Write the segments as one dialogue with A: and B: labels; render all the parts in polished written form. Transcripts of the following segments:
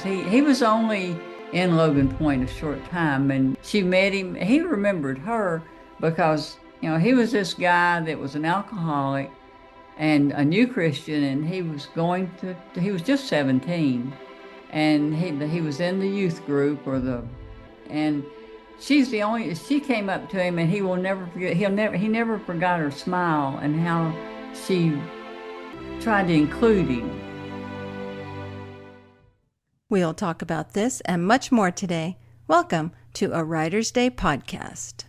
A: he was only in Logan Point a short time, and she met him. He remembered her because, he was this guy that was an alcoholic and a new Christian, and he was just 17, and he was in the youth group and she came up to him, and he will never forget, he never forgot her smile and how she tried to include him.
B: We'll talk about this and much more today. Welcome to a Writer's Day podcast.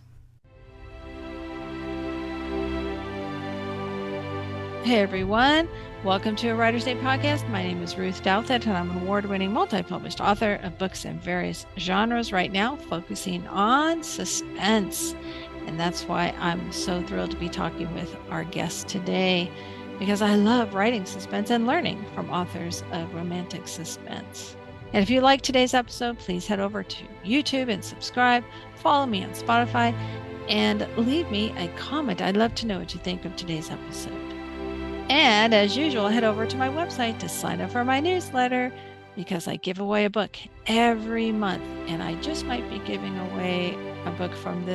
C: Hey everyone, welcome to a Writer's Day podcast. My name is Ruth Douthit, and I'm an award-winning multi-published author of books in various genres right now, focusing on suspense. And that's why I'm so thrilled to be talking with our guest today, because I love writing suspense and learning from authors of romantic suspense. And if you like today's episode, please head over to YouTube and subscribe, follow me on Spotify, and leave me a comment. I'd love to know what you think of today's episode. And as usual, head over to my website to sign up for my newsletter, because I give away a book every month, and I just might be giving away a book from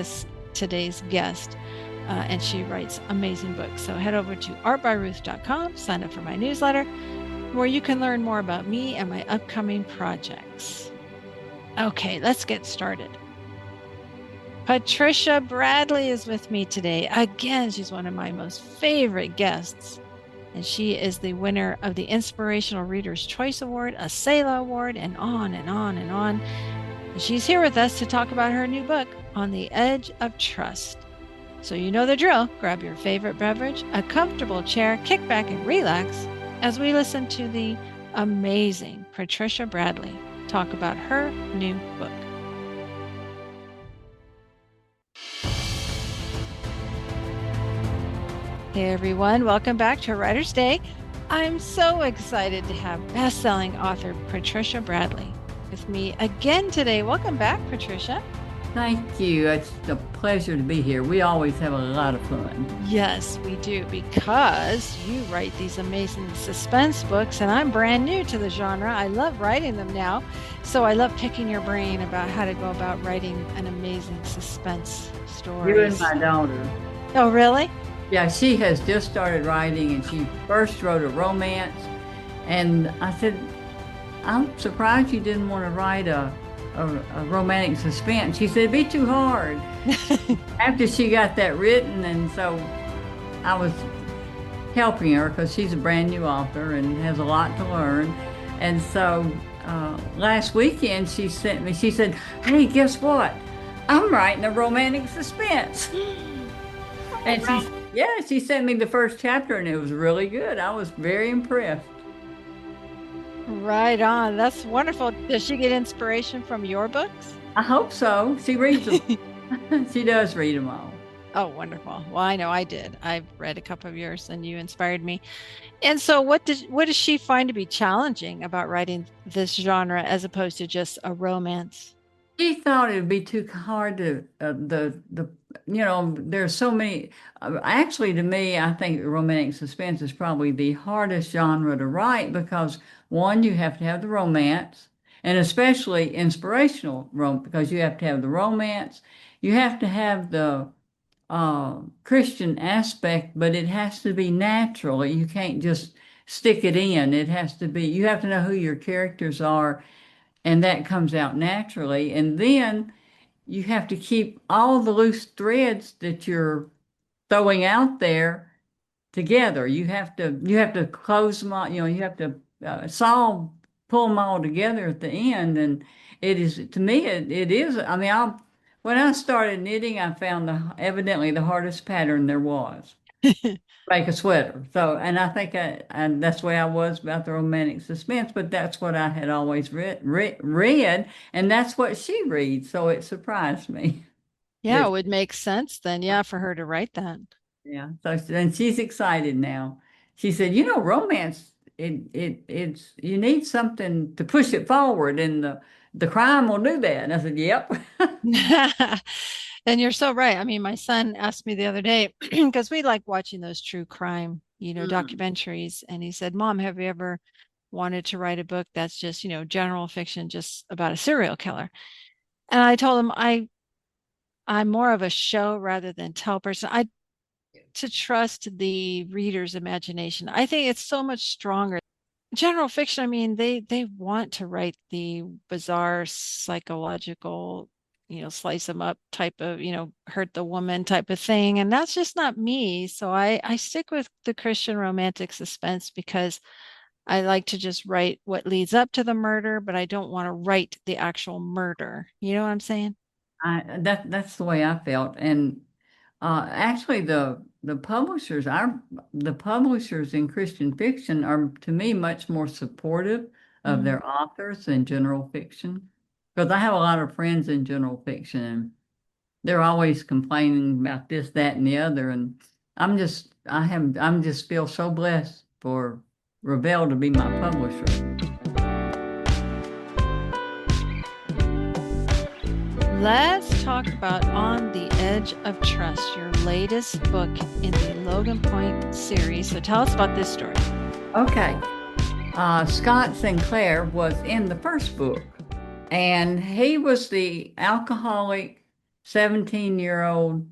C: today's guest. And she writes amazing books. So head over to artbyruth.com, sign up for my newsletter, where you can learn more about me and my upcoming projects. Okay, let's get started. Patricia Bradley is with me today. Again, she's one of my most favorite guests, and she is the winner of the Inspirational Reader's Choice Award, a SALA Award, and on and on and on. And she's here with us to talk about her new book, On the Edge of Trust. So you know the drill. Grab your favorite beverage, a comfortable chair, kick back and relax as we listen to the amazing Patricia Bradley talk about her new book. Hey everyone, welcome back to Writer's Day. I'm so excited to have best-selling author Patricia Bradley with me again today. Welcome back, Patricia.
A: Thank you. It's a pleasure to be here. We always have a lot of fun.
C: Yes, we do, because you write these amazing suspense books, and I'm brand new to the genre. I love writing them now, so I love picking your brain about how to go about writing an amazing suspense story.
A: You and my daughter.
C: Oh, really?
A: Yeah, she has just started writing, and she first wrote a romance, and I said, I'm surprised you didn't want to write a romantic suspense. She said, it'd be too hard. After she got that written, and so I was helping her because she's a brand new author and has a lot to learn. And so last weekend she said, hey, guess what? I'm writing a romantic suspense. And she sent me the first chapter, and it was really good. I was very impressed.
C: Right on. That's wonderful. Does she get inspiration from your books?
A: I hope so. She reads them. She does read them all.
C: Oh, wonderful. Well, I know I did. I've read a couple of yours, and you inspired me. And so what does she find to be challenging about writing this genre as opposed to just a romance?
A: She thought it would be too hard to there's so many. Actually, to me, I think romantic suspense is probably the hardest genre to write because one, you have to have the romance, and especially inspirational because you have to have the romance. You have to have the Christian aspect, but it has to be natural. You can't just stick it in. It has to be. You have to know who your characters are, and that comes out naturally. And then you have to keep all the loose threads that you're throwing out there together. You have to close them all, you have to pull them all together at the end. And it is, to me, it is, I mean, when I started knitting, I found evidently the hardest pattern there was. Make a sweater. So, and I think and that's the way I was about the romantic suspense, but that's what I had always read, and that's what she reads. So it surprised me.
C: Yeah, it would make sense then. Yeah, for her to write that.
A: Yeah. So, and she's excited now. She said, romance, it's, you need something to push it forward, and the crime will do that. And I said, yep.
C: And you're so right. I mean, my son asked me the other day, because we like watching those true crime, documentaries. And he said, Mom, have you ever wanted to write a book that's just, general fiction, just about a serial killer. And I told him I'm more of a show rather than tell person. I to trust the reader's imagination. I think it's so much stronger. General fiction, I mean, they want to write the bizarre psychological, slice them up type of, hurt the woman type of thing. And that's just not me. So I stick with the Christian romantic suspense because I like to just write what leads up to the murder, but I don't want to write the actual murder. You know what I'm saying?
A: That's the way I felt. And actually, the publishers in Christian fiction are, to me, much more supportive of
C: Mm.
A: their authors than general fiction. Because I have a lot of friends in general fiction, and they're always complaining about this, that, and the other. And I'm just feel so blessed for Revell to be my publisher.
C: Let's talk about On the Edge of Trust, your latest book in the Logan Point series. So tell us about this story.
A: Okay. Scott Sinclair was in the first book, and he was the alcoholic 17-year-old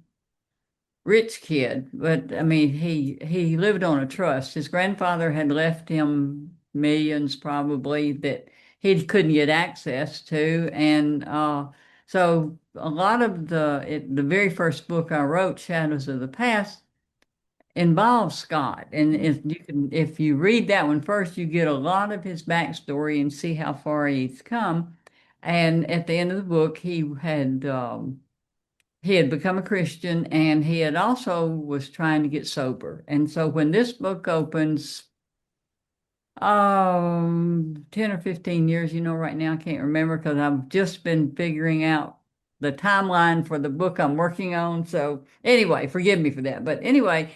A: rich kid. But I mean, he lived on a trust. His grandfather had left him millions probably that he couldn't get access to. And so a lot of the very first book I wrote, Shadows of the Past, involves Scott. And if you read that one first, you get a lot of his backstory and see how far he's come. And at the end of the book, he had become a Christian, and he had also was trying to get sober. And so when this book opens, 10 or 15 years, right now I can't remember because I've just been figuring out the timeline for the book I'm working on. So anyway, forgive me for that. But anyway,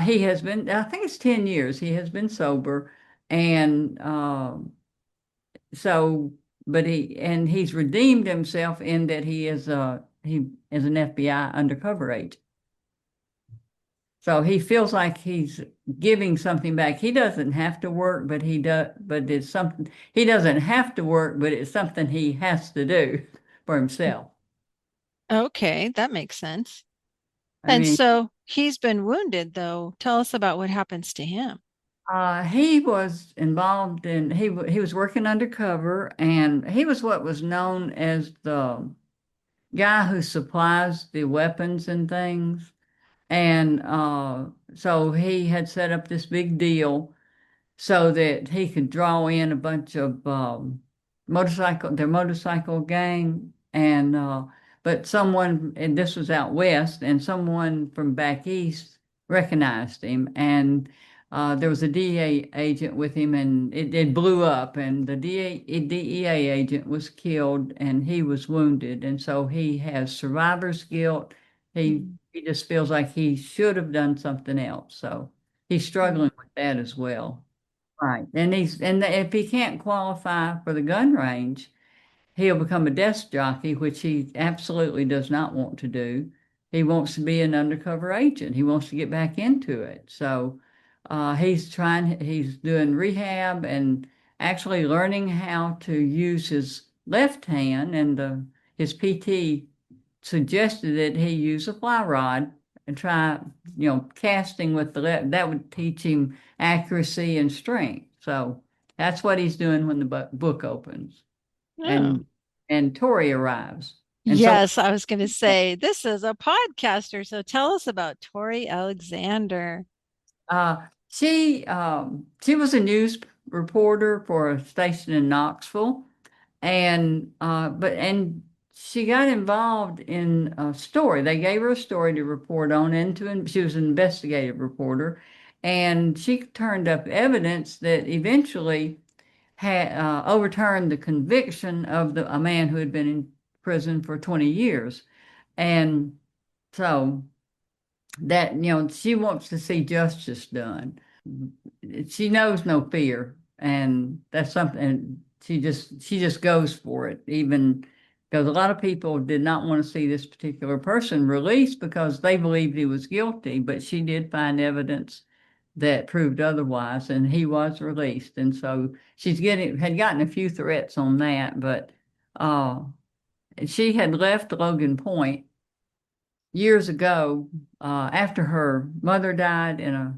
A: he has been, I think it's 10 years, he has been sober. And so, he's redeemed himself in that he is an FBI undercover agent. So he feels like he's giving something back. He doesn't have to work, but he does, but it's something he doesn't have to work, but it's something he has to do for himself.
C: Okay, that makes sense.
A: I
C: And
A: mean,
C: so he's been wounded, though. Tell us about what happens to him.
A: he was involved in he was working undercover, and he was what was known as the guy who supplies the weapons and things. And so he had set up this big deal so that he could draw in a bunch of their motorcycle gang. And but someone, and this was out west, and someone from back east recognized him. And there was a DEA agent with him, and it blew up, and the DEA agent was killed, and he was wounded. And so he has survivor's guilt. He
C: Mm.
A: he just feels like he should have done something else. So he's
C: Mm.
A: struggling with that as well. Right. And if he can't qualify for the gun range, he'll become a desk jockey, which he absolutely does not want to do. He wants to be an undercover agent. He wants to get back into it. So he's doing rehab and actually learning how to use his left hand. And his PT suggested that he use a fly rod and try, casting with the left. That would teach him accuracy and strength. So that's what he's doing when the book opens,
C: Oh.
A: and Tori arrives, and so
C: Yes, I was going to say this is a podcaster. So tell us about Tori Alexander.
A: she was a news reporter for a station in Knoxville, and she got involved in a story. They gave her a story to report on, she was an investigative reporter, and she turned up evidence that eventually had overturned the conviction of a man who had been in prison for 20 years. And so that, she wants to see justice done. She knows no fear, and that's something she just goes for it, even because a lot of people did not want to see this particular person released because they believed he was guilty, but she did find evidence that proved otherwise, and he was released. And so had gotten a few threats on that, but uh, she had left Logan Point years ago after her mother died in a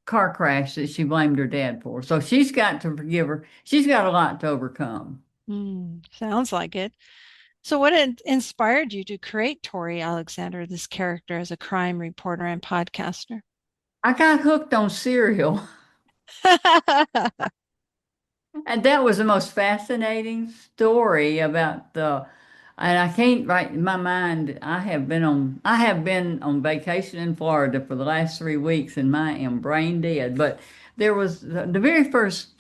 A: car crash that she blamed her dad for. So she's got to forgive her. She's got a lot to overcome.
C: Sounds like it. So, what inspired you to create Tori Alexander, this character, as a crime reporter and podcaster?
A: I got hooked on Serial. And that was the most fascinating story about and I can't write in my mind. I have been on vacation in Florida for the last 3 weeks, and I am brain dead. But there was the very first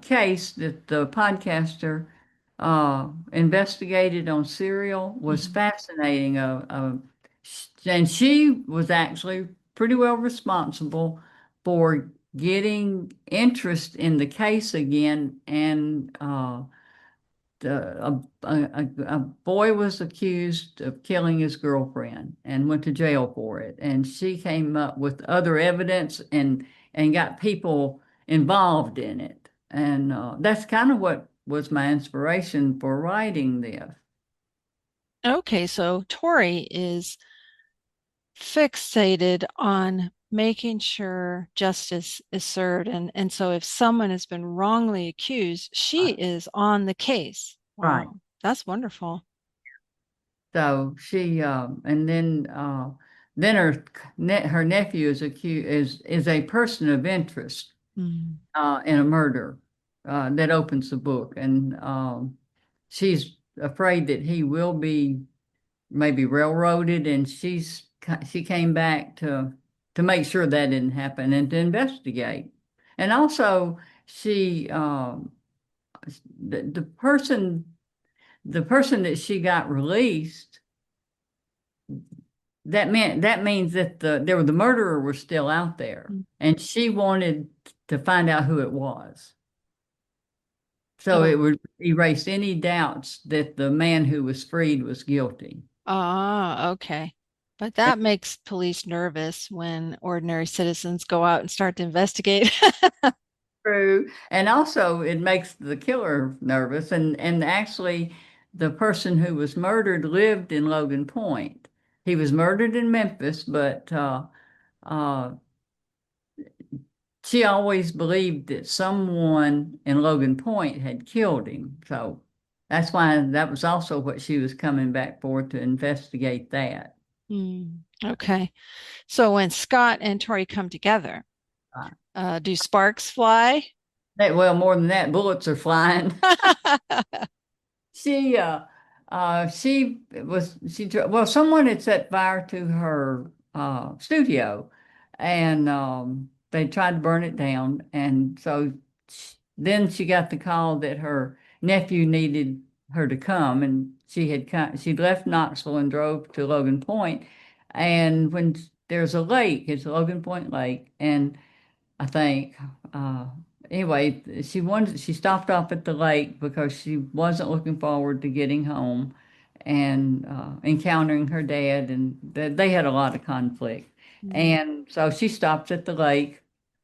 A: case that the podcaster investigated on Serial was
C: Mhm.
A: fascinating. And she was actually pretty well responsible for getting interest in the case again. And a boy was accused of killing his girlfriend and went to jail for it. And she came up with other evidence and got people involved in it. And that's kind of what was my inspiration for writing this.
C: Okay, so Tori is fixated on making sure justice is served. And so if someone has been wrongly accused, she
A: Right.
C: is on the case.
A: Right.
C: Wow, that's wonderful.
A: So and then her nephew is accused is a person of interest
C: Mm.
A: in a murder that opens the book, and she's afraid that he will be maybe railroaded, and she came back to make sure that didn't happen and to investigate, and also she the person that she got released. That means that the murderer was still out there,
C: Mm.
A: and she wanted to find out who it was. So it
C: Oh,
A: would erase any doubts that the man who was freed was guilty.
C: okay. But that makes police nervous when ordinary citizens go out and start to investigate.
A: True. And also it makes the killer nervous. And actually the person who was murdered lived in Logan Point. He was murdered in Memphis, but uh, she always believed that someone in Logan Point had killed him. So that's why that was also what she was coming back for, to investigate that.
C: Okay. So when Scott and Tori come together,
A: Uh,
C: do sparks fly?
A: well, more than that, bullets are flying. She well, someone had set fire to her studio, and they tried to burn it down. And so then she got the call that her nephew needed her to come, and she left Knoxville and drove to Logan Point. And when there's a lake, it's Logan Point Lake, and I think. Uh, anyway, she stopped off at the lake because she wasn't looking forward to getting home and encountering her dad, and they had a lot of conflict.
C: Mm.
A: And so she stops at the lake,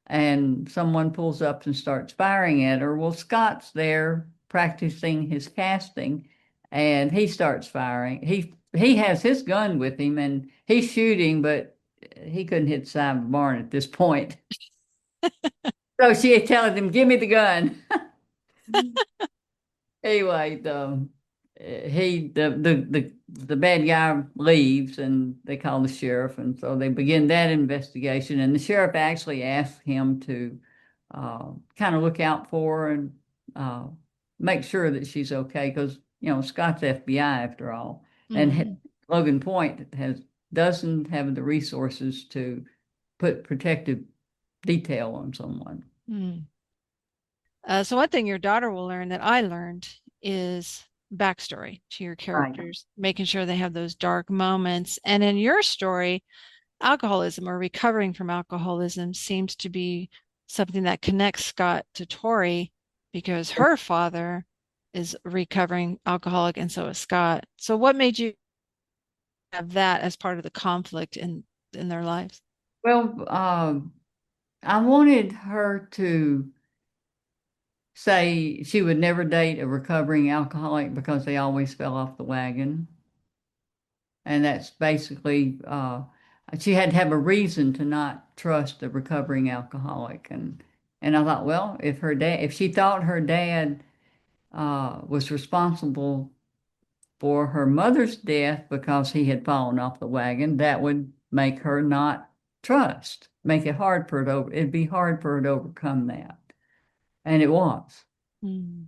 A: and someone pulls up and starts firing at her. Well, Scott's there practicing his casting, and he starts firing. He has his gun with him, and he's shooting, but he couldn't hit the side of the barn at this point. So she had telling him, "Give me the gun." Anyway, the bad guy leaves, and they call the sheriff, and so they begin that investigation. And the sheriff actually asked him to kind of look out for her and uh, make sure that she's okay, because Scott's FBI after all, and
C: Mm.
A: Logan Point doesn't have the resources to put protective detail on someone.
C: Mm. So one thing your daughter will learn that I learned is backstory to your
A: Right.
C: characters, making sure they have those dark moments. And in your story, alcoholism or recovering from alcoholism seems to be something that connects Scott to Tori because her father is a recovering alcoholic and so is Scott. So what made you have that as part of the conflict in their lives?
A: Well, I wanted her to say she would never date a recovering alcoholic because they always fell off the wagon. And that's basically, she had to have a reason to not trust a recovering alcoholic. And I thought, well, if she thought her dad was responsible for her mother's death because he had fallen off the wagon, that would make her not trust, make it hard for her it'd be hard for her to overcome that. And it was.
C: Mm.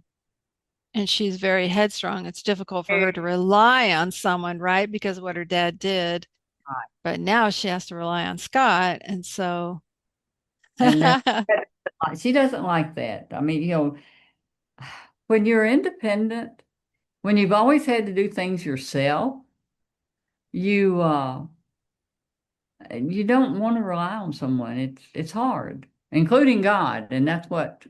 C: And she's very headstrong. It's difficult for her to rely on someone, right? Because of what her dad did.
A: Right.
C: But now she has to rely on Scott. And so,
A: And she doesn't like that. I mean, when you're independent, when you've always had to do things yourself, you you don't want to rely on someone. It's hard, including God, and that's what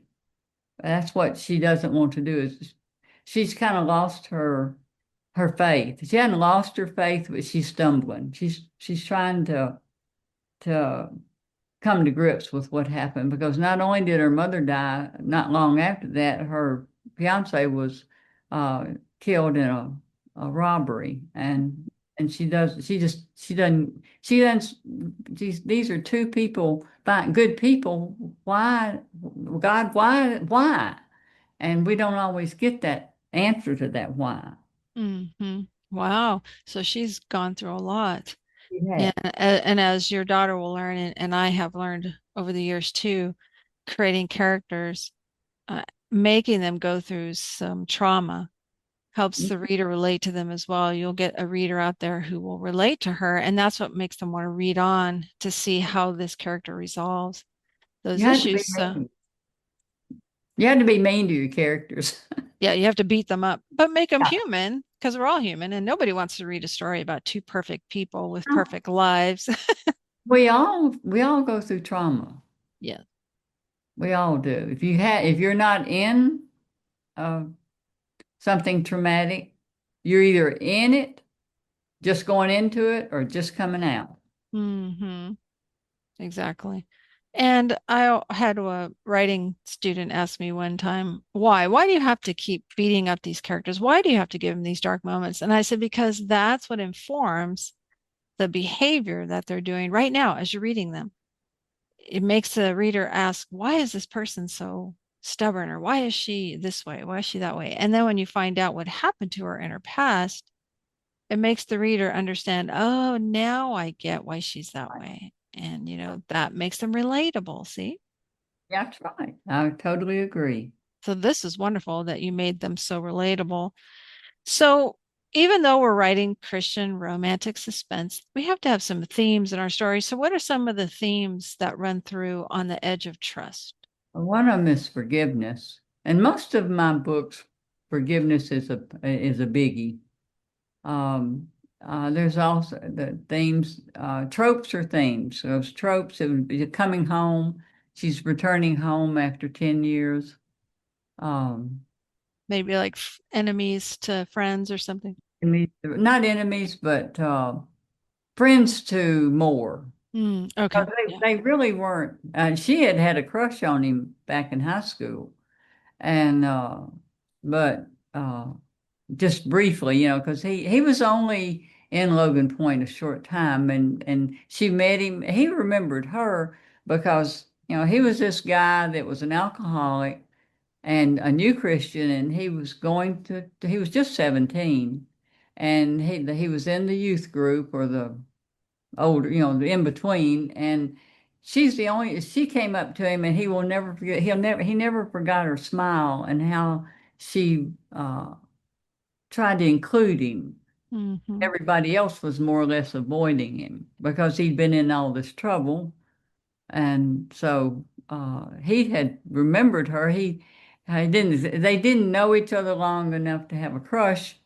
A: she doesn't want to do. Is she's kind of lost her faith. She hadn't lost her faith, but she's stumbling. She's trying to come to grips with what happened because not only did her mother die, not long after that, her fiance was uh, killed in a robbery, and these are two people, fine, good people. Why, God, why? And we don't always get that answer to that why.
C: hmm wow. So she's gone through a lot.
A: Yeah.
C: And as your daughter will learn, and I have learned over the years too, creating characters, making them go through some trauma helps the reader relate to them as well. You'll get a reader out there who will relate to her, and that's what makes them want to read on to see how this character resolves those
A: You had to be
C: issues. So,
A: mean. You had to be mean to your characters.
C: yeah, you have to beat them up, but make them human because we're all human, and nobody wants to read a story about two perfect people with perfect lives.
A: We all go through trauma.
C: Yeah.
A: We all do. If you're not in uh, something traumatic, you're either in it, just going into it, or just coming out.
C: hmm Exactly. And I had a writing student ask me one time, why? Why do you have to keep beating up these characters? Why do you have to give them these dark moments? And I said, because that's what informs the behavior that they're doing right now as you're reading them. It makes the reader ask, why is this person so stubborn? Or why is she this way? Why is she that way? And then when you find out what happened to her in her past, it makes the reader understand, oh, now I get why she's that way. And, that makes them relatable. See?
A: Yeah, that's right. I totally agree.
C: So this is wonderful that you made them so relatable. So even though we're writing Christian romantic suspense, we have to have some themes in our story. So what are some of the themes that run through On the Edge of Trust?
A: One of them is forgiveness, and most of my books, forgiveness is a biggie. Um, there's also the themes, tropes are themes. Those tropes of coming home. She's returning home after 10 years. Um,
C: Maybe like enemies to friends or something.
A: not enemies, but friends to more.
C: Okay.
A: 'Cause they really weren't. She had a crush on him back in high school, and but just briefly, because he was only in Logan Point a short time, and she met him. He remembered her because he was this guy that was an alcoholic and a new Christian, and he was just 17, and he was in the youth group or the older, the in between, and she came up to him, and he will never forget. He never forgot her smile and how she tried to include him.
C: hmm
A: Everybody else was more or less avoiding him because he'd been in all this trouble. And so he had remembered her. They didn't know each other long enough to have a crush,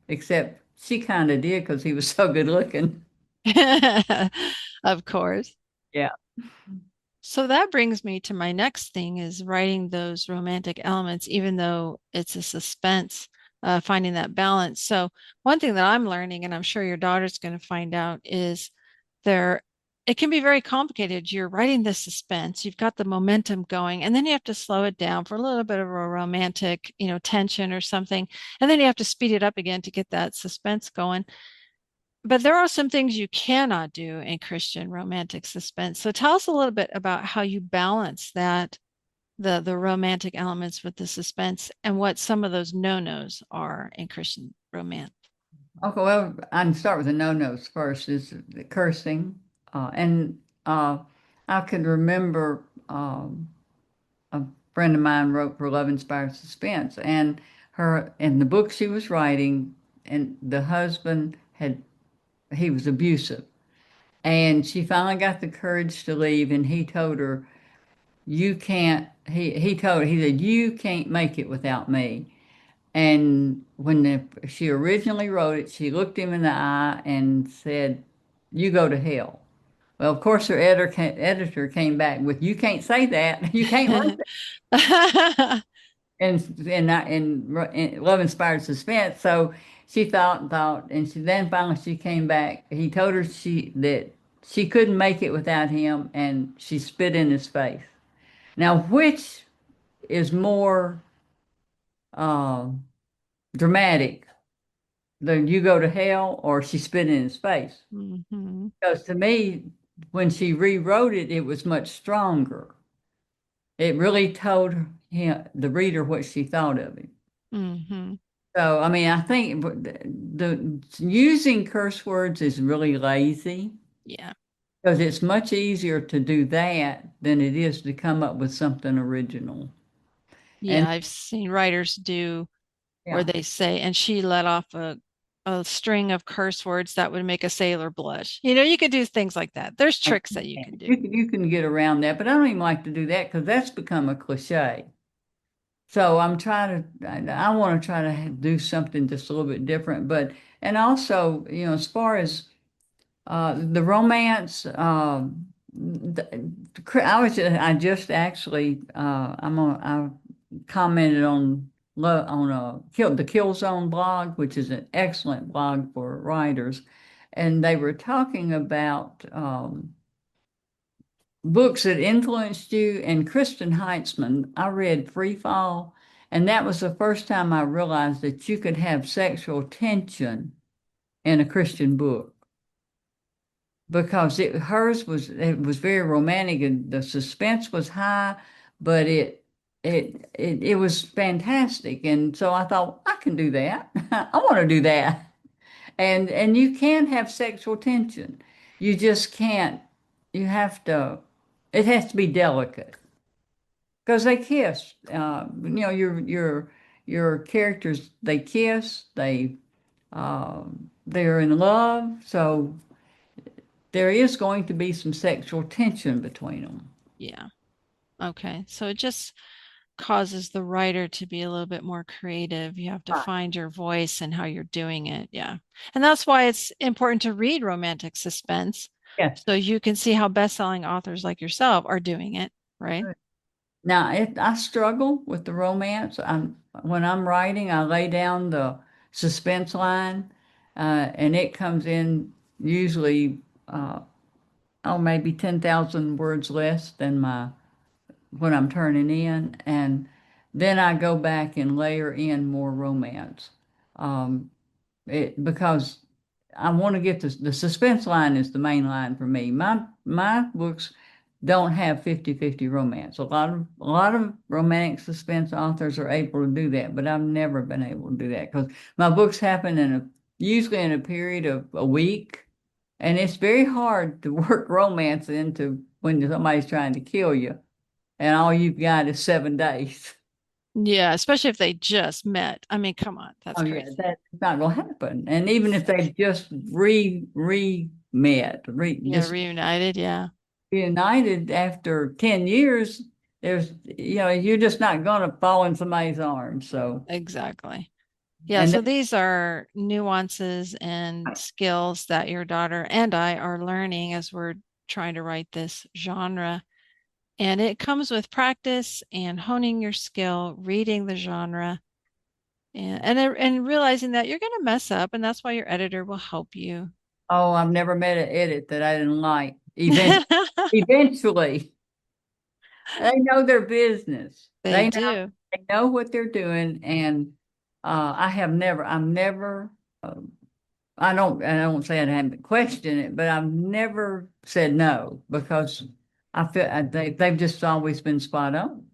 A: except she kind of did because he was so good looking.
C: Of course.
A: Yeah.
C: So that brings me to my next thing is writing those romantic elements, even though it's a suspense, finding that balance. So one thing that I'm learning, and I'm sure your daughter's going to find out, is there it can be very complicated. You're writing the suspense, you've got the momentum going, and then you have to slow it down for a little bit of a romantic, tension or something. And then you have to speed it up again to get that suspense going. But there are some things you cannot do in Christian romantic suspense. So tell us a little bit about how you balance that, the romantic elements with the suspense, and what some of those no-nos are in Christian romance.
A: Okay, well, I can start with the no-nos first, is the cursing. And I could remember a friend of mine wrote for Love Inspired Suspense, and her in the book she was writing, and the husband he was abusive. And she finally got the courage to leave, and he told her, "You can't." He told her, he said, "You can't make it without me." And she originally wrote it, she looked him in the eye and said, "You go to hell." Well, of course, her editor came back with, "You can't say that. You can't write that." And Love Inspired Suspense. So she thought, and then finally she came back. He told her that she couldn't make it without him, and she spit in his face. Now, which is more uh, dramatic? The "you go to hell" or she spit in his face?
C: Hmm.
A: Because to me, when she rewrote it, it was much stronger. It really told the reader, what she thought of him.
C: Hmm.
A: So, I mean, I think the using curse words is really lazy,
C: Yeah.
A: because it's much easier to do that than it is to come up with something original. And
C: Yeah, I've seen writers do where
A: yeah,
C: they say, and she let off a string of curse words that would make a sailor blush. You could do things like that. There's tricks that you can do.
A: you can get around that, but I don't even like to do that because that's become a cliche. So I want to try to do something just a little bit different. But, and also, as far as the romance, I just actually, I commented on the Kill Zone blog, which is an excellent blog for writers, and they were talking about books that influenced you. And Kristen Heitzman, I read Free Fall, and that was the first time I realized that you could have sexual tension in a Christian book, because it was very romantic and the suspense was high, but it was fantastic. And so I thought, I can do that. I want to do that. And you can have sexual tension. You just can't. You have to. It has to be delicate, because they kiss. Your characters, they kiss. They're in love. So there is going to be some sexual tension between them.
C: Yeah. Okay. So it just causes the writer to be a little bit more creative. You have to
A: Right.
C: find your voice and how you're doing it. Yeah. And that's why it's important to read romantic suspense
A: Yes.
C: so you can see how best-selling authors like yourself are doing it, right?
A: Now, I struggle with the romance. When I'm writing, I lay down the suspense line, and it comes in usually, maybe 10,000 words less than what I'm turning in, and then I go back and layer in more romance. Um, because I want to get the suspense line is the main line for me. My books don't have 50-50 romance. A lot of romantic suspense authors are able to do that, but I've never been able to do that, because my books happen usually in a period of a week, and it's very hard to work romance into when somebody's trying to kill you, and all you've got is 7 days.
C: Yeah, especially if they just met. I mean, come on, that's
A: Oh yeah,
C: crazy.
A: that's not gonna happen. And even if they just met,
C: Yeah,
A: just
C: reunited. Yeah,
A: reunited after 10 years, you're just not gonna fall in somebody's arms. So,
C: exactly. Yeah,
A: and
C: so these are nuances and skills that your daughter and I are learning as we're trying to write this genre. And it comes with practice and honing your skill, reading the genre, and realizing that you're going to mess up, and that's why your editor will help you.
A: oh, I've never met an edit that I didn't like. Event eventually, they know their business.
C: They do.
A: They know what they're doing, and I'm never. I don't say I haven't questioned it, but I've never said no because they've just always been spot on.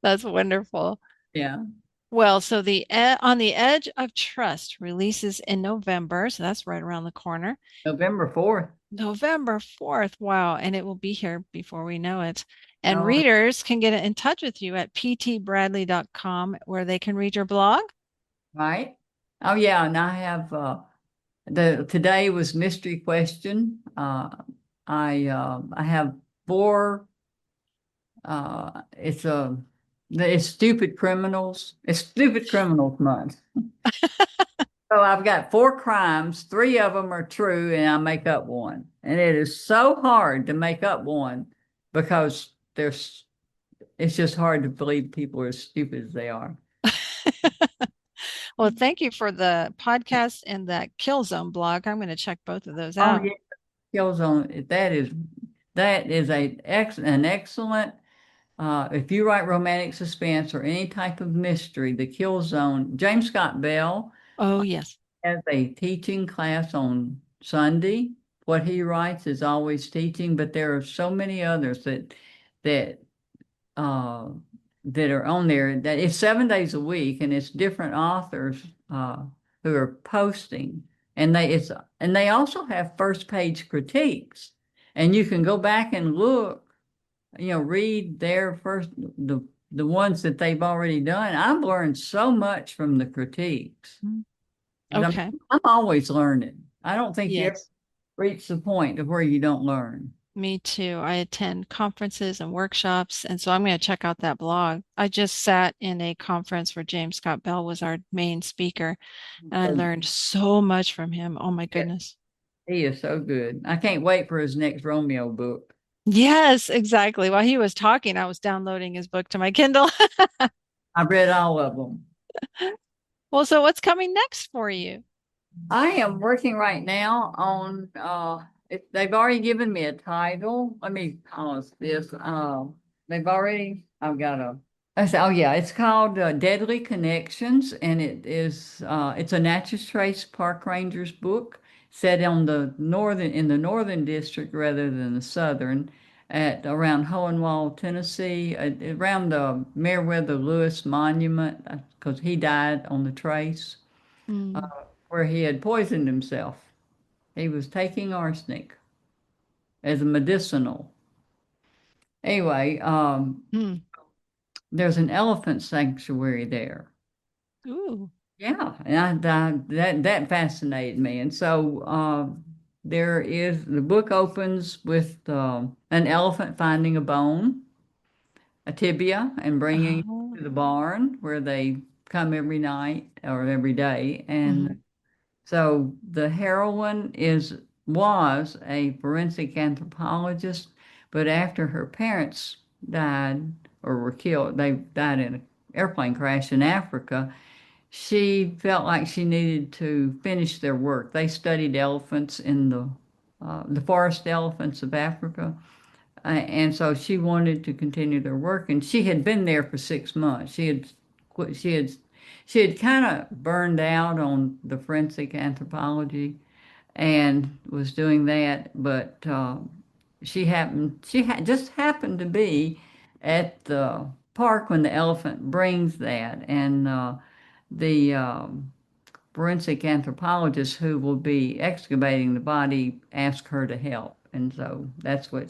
C: That's wonderful.
A: Yeah,
C: Well, so On the Edge of Trust releases in November, so that's right around the corner.
A: November 4th.
C: November 4th. Wow, and it will be here before we know it. And
A: Oh,
C: readers can get in touch with you at ptbradley.com where they can read your blog.
A: right. Oh yeah, and I have the today was mystery question. I have four. It's stupid criminals. It's stupid criminals month. So I've got four crimes. Three of them are true, and I make up one. And it is so hard to make up one because there's. It's just hard to believe people are as stupid as they are.
C: Well, thank you for the podcast and that Kill Zone blog. I'm going to check both of those
A: Oh
C: out.
A: yeah, kills on that is an excellent. If you write romantic suspense or any type of mystery, the Kill Zone. James Scott Bell
C: Oh, yes.
A: has a teaching class on Sunday. What he writes is always teaching, but there are so many others that uh, that are on there. That it's 7 days a week, and it's different authors who are posting, and they also have first page critiques, and you can go back and look, read their the ones that they've already done. I've learned so much from the critiques.
C: Mm.
A: 'Cause
C: Okay.
A: I'm always learning. I don't think you ever
C: Yes.
A: reach the point of where you don't learn.
C: Me too. I attend conferences and workshops, and so I'm going to check out that blog. I just sat in a conference where James Scott Bell was our main speaker, and I
A: So
C: learned so much from him. Oh my
A: yeah,
C: goodness.
A: he is so good. I can't wait for his next Romeo book.
C: Yes, exactly. While he was talking, I was downloading his book to my Kindle.
A: I read all of them.
C: Well, so what's coming next for you?
A: I am working right now on they've already given me a title. Let me pause this. They've already I've got a I say, oh yeah, it's called Deadly Connections, and it's a Natchez Trace Park Rangers book set on the northern district rather than the southern, at around Hohenwald, Tennessee, around the Meriwether Lewis Monument, because he died on the trace
C: Mm.
A: where he had poisoned himself. He was taking arsenic as a medicinal. Anyway,
C: Hmm.
A: there's an elephant sanctuary there.
C: Ooh.
A: Yeah, and that fascinated me. And so the book opens with an elephant finding a bone, a tibia, and bringing it
C: Oh.
A: to the barn where they come every night or every day.
C: Hmm.
A: And so the heroine was a forensic anthropologist, but after her parents died or were killed, they died in an airplane crash in Africa. She felt like she needed to finish their work. They studied elephants in the forest elephants of Africa, and so she wanted to continue their work. And she had been there for 6 months. Quit- she had she had kind of burned out on the forensic anthropology and was doing that, but just happened to be at the park when the elephant brings that, and the forensic anthropologist who will be excavating the body asked her to help, and so that's where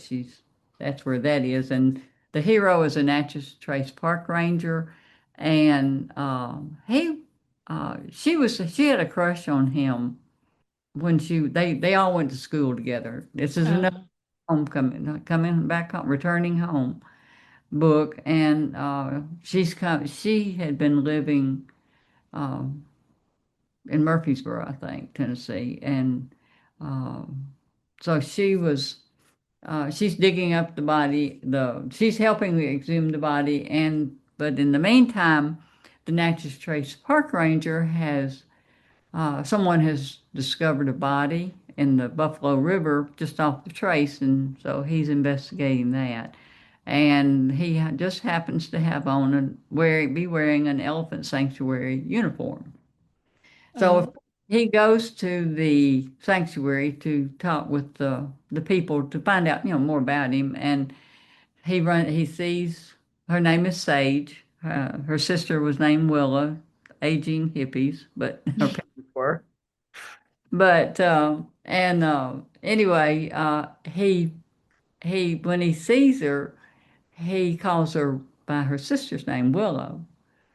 A: that is. And the hero is a Natchez Trace Park Ranger, and she had a crush on him when they all went to school together. This is another
C: Oh.
A: coming back home, returning home book, and she had been living um, in Murfreesboro, I think, Tennessee, and um, so she's digging up the body. She's helping to exhume the body, and but in the meantime, the Natchez Trace Park Ranger has someone has discovered a body in the Buffalo River just off the trace, and so he's investigating that. And he just happens to have on be wearing an elephant sanctuary uniform. So if
C: Oh.
A: he goes to the sanctuary to talk with the people to find out, more about him, and he sees her name is Sage. Her sister was named Willa, aging hippies, but her parents were. But anyway, he when he sees her, he calls her by her sister's name, Willow,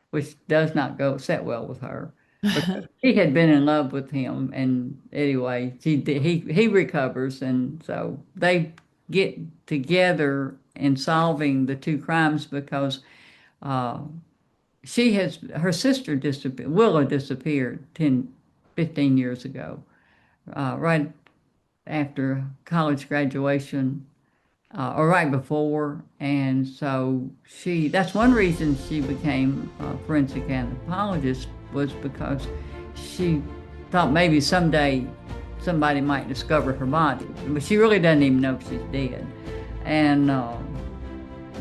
A: which does not go set well with her because she had been in love with him. And anyway, he recovers, and so they get together in solving the two crimes because uh, her sister disappeared. Willow disappeared 15 years ago, right after college graduation, or right before. And so that's one reason she became a forensic anthropologist, was because she thought maybe someday somebody might discover her body, but she really doesn't even know if she's dead. And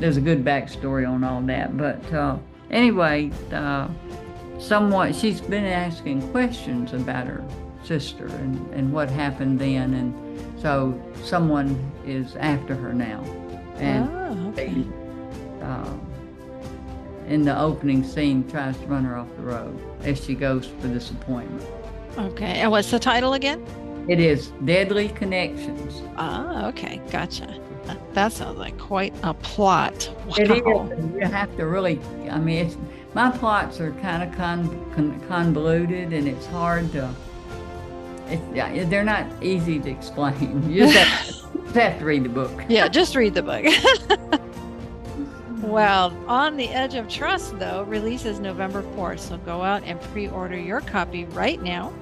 A: there's a good backstory on all that. But anyway, she's been asking questions about her sister and what happened then, and so someone is after her now. And
C: okay.
A: In the opening scene, tries to run her off the road as she goes for this appointment.
C: Okay. And what's the title again?
A: It is Deadly Connections.
C: Ah, okay. Gotcha. That sounds like quite a plot. Wow.
A: It is. You have to really, my plots are kind of convoluted, and it's hard to, they're not easy to explain. You just have to read the book.
C: Yeah, just read the book. Well, On the Edge of Trust, though, releases November 4th. So go out and pre-order your copy right now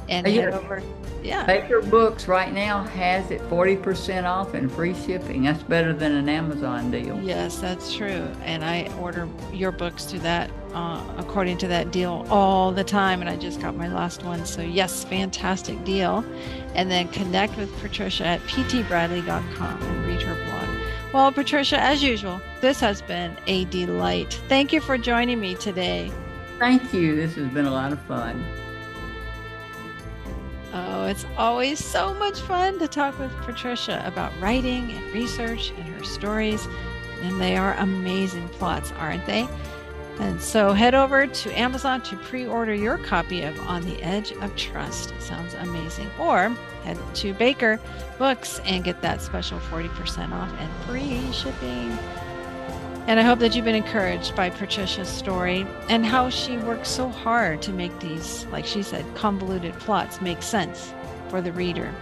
C: and head over. Yeah.
A: Baker Books right now has it 40% off and free shipping. That's better than an Amazon deal.
C: Yes, that's true. And I order your books to that, according to that deal all the time. And I just got my last one. So yes, fantastic deal. And then connect with Patricia at ptbradley.com and read her blog. Well, Patricia, as usual, this has been a delight. Thank you for joining me today.
A: Thank you. This has been a lot of fun.
C: Oh, it's always so much fun to talk with Patricia about writing and research and her stories. And they are amazing plots, aren't they? And so head over to Amazon to pre-order your copy of On the Edge of Trust. It sounds amazing. Or head to Baker Books and get that special 40% off and free shipping. And I hope that you've been encouraged by Patricia's story and how she works so hard to make these, like she said, convoluted plots make sense for the reader.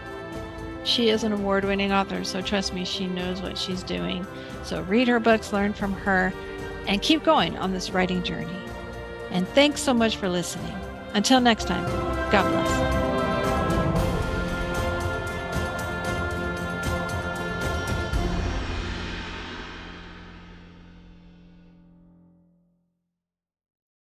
C: She is an award-winning author, so trust me, she knows what she's doing. So read her books, learn from her, and keep going on this writing journey. And thanks so much for listening. Until next time, God bless.